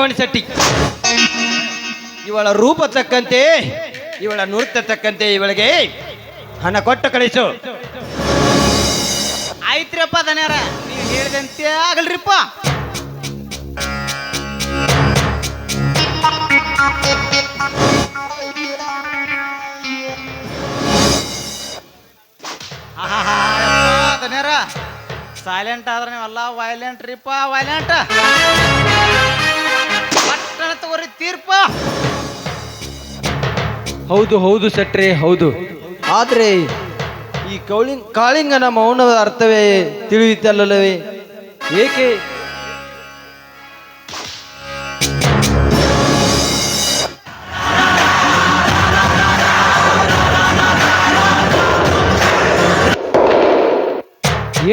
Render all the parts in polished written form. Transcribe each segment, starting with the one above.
ನಾಗವಣಿ ಶೆಟ್ಟಿ. ಇವಳ ರೂಪ ತಕ್ಕಂತೆ, ಇವಳ ನೃತ್ಯ ತಕ್ಕಂತೆ ಇವಳಿಗೆ ಹಣ ಕೊಟ್ಟು ಕಳಿಸು. ಆಯ್ತ್ರಿಯಪ್ಪ ದನ್ಯಾರ, ನೀವು ಹೇಳಿದಂತೆ ಆಗಲ್ರಿಪ್ಪ. ದನ್ಯಾರ ಸೈಲೆಂಟ್ ಆದ್ರೆ ನೀವೆಲ್ಲ ವೈಲೆಂಟ್ ರೀಪ, ವೈಲೆಂಟ್. ಪಟ್ಟಣ ತಗೋರಿ ತೀರ್ಪ. ಹೌದು ಹೌದು ಶೆಟ್ರೆ, ಹೌದು. ಆದ್ರೆ ಈ ಕಾಳಿಂಗನ ಮೌನದ ಅರ್ಥವೇ ತಿಳಿಯುತ್ತಲ್ಲವೇ? ಏಕೆ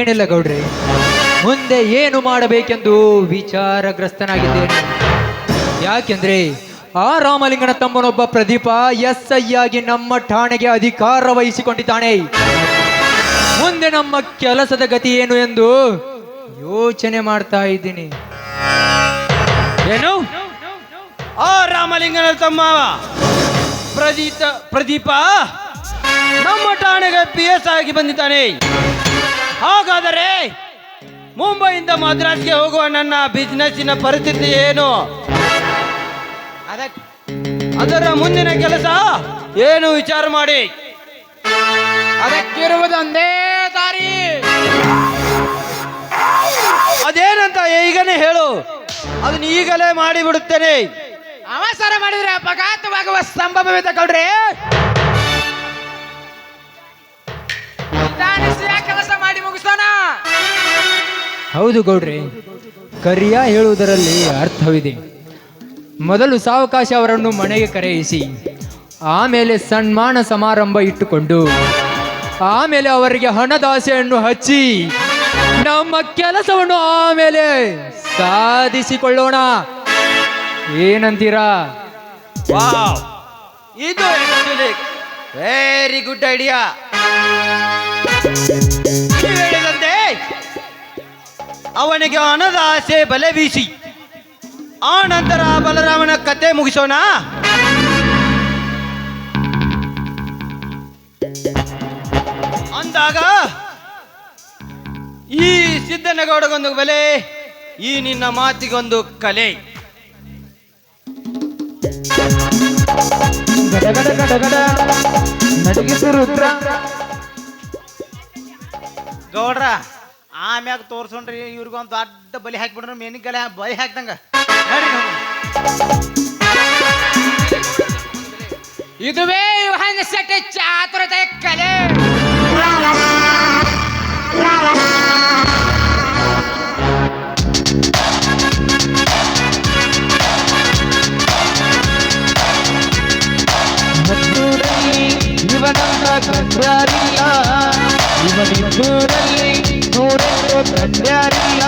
ಏನಿಲ್ಲ ಗೌಡ್ರೆ, ಮುಂದೆ ಏನು ಮಾಡಬೇಕೆಂದು ವಿಚಾರಗ್ರಸ್ತನಾಗಿದ್ದೇನೆ. ಯಾಕೆಂದ್ರೆ ಆ ರಾಮಲಿಂಗನ ತಮ್ಮನೊಬ್ಬ ಪ್ರದೀಪ SI ಆಗಿ ನಮ್ಮ ಠಾಣೆಗೆ ಅಧಿಕಾರ ವಹಿಸಿಕೊಂಡಿದ್ದಾನೆ. ಮುಂದೆ ನಮ್ಮ ಕೆಲಸದ ಗತಿ ಏನು ಎಂದು ಯೋಚನೆ ಮಾಡ್ತಾ ಇದ್ದೀನಿ. ಏನು? ಆ ರಾಮಲಿಂಗನ ತಮ್ಮ ಪ್ರದೀಪ ನಮ್ಮ ಠಾಣೆಗೆ PS ಆಗಿ ಬಂದಿದ್ದಾನೆ. ಹಾಗಾದರೆ ಮುಂಬೈಯಿಂದ ಮದ್ರಾಸ್ಗೆ ಹೋಗುವ ನನ್ನ ಬಿಸ್ನೆಸ್ಸಿನ ಪರಿಸ್ಥಿತಿ ಏನು? ಅದರ ಮುಂದಿನ ಕೆಲಸ ಏನು ವಿಚಾರ ಮಾಡಿ. ಅದಕ್ಕಿರುವುದೊಂದೇ ದಾರಿ. ಅದೇನಂತ ಈಗನೇ ಹೇಳು, ಅದನ್ನ ಈಗಲೇ ಮಾಡಿಬಿಡುತ್ತೇನೆ. ಅವಸರ ಮಾಡಿದ್ರೆ ಅಪಘಾತವಾಗುವ ಸಂಭವವಿದೆ ಗೌಡ್ರೆ. ಕೆಲಸ ಮಾಡಿ ಮುಗಿಸೋಣ. ಹೌದು ಗೌಡ್ರೆ, ಕರಿಯ ಹೇಳುವುದರಲ್ಲಿ ಅರ್ಥವಿದೆ. ಮೊದಲು ಸಾವಕಾಶ ಅವರನ್ನು ಮನೆಗೆ ಕರೆಯಿಸಿ, ಆಮೇಲೆ ಸನ್ಮಾನ ಸಮಾರಂಭ ಇಟ್ಟುಕೊಂಡು, ಆಮೇಲೆ ಅವರಿಗೆ ಹಣದಾಸೆಯನ್ನು ಹಚ್ಚಿ ನಮ್ಮ ಕೆಲಸವನ್ನು ಆಮೇಲೆ ಸಾಧಿಸಿಕೊಳ್ಳೋಣ. ಏನಂತೀರಾ? ವಾವ್, ಇದು ವೆರಿ ಗುಡ್ ಐಡಿಯಾ. ಹೇಳಿದಂತೆ ಅವನಿಗೆ ಹಣದ ಆಸೆ ಬಲೆ ಬೀಸಿ ಆ ನಂತರ ಬಲರಾಮನ ಕತೆ ಮುಗಿಸೋಣ. ಅಂದಾಗ ಈ ಸಿದ್ದನಗೌಡಗೊಂದು ಬೆಲೆ, ಈ ನಿನ್ನ ಮಾತಿಗೊಂದು ಕಲೆ. ಗೌಡ್ರ ಆಮ್ಯಾಗ ತೋರ್ಸೋಣ್ರಿ, ಇವ್ರಿಗೊಂದು ದೊಡ್ಡ ಬಲಿ ಹಾಕಿಬಿಡ್ರಿ, ಮೇನಿಗಲೆ ಬಲಿ ಹಾಕ್ದಂಗ. ಇದುವೇ ಯುವನ ಶೆಟ್ಟಿ ಚಾತುರತೆ ಕಲೆ. ಇವನಂತ ಕಂಡ್ಯಾರಿಲ್ಲ, ಇವನಿಬ್ಬರಲ್ಲಿ ನೂರೆಂದು ಕಂಡ್ಯಾರಿಲ್ಲ.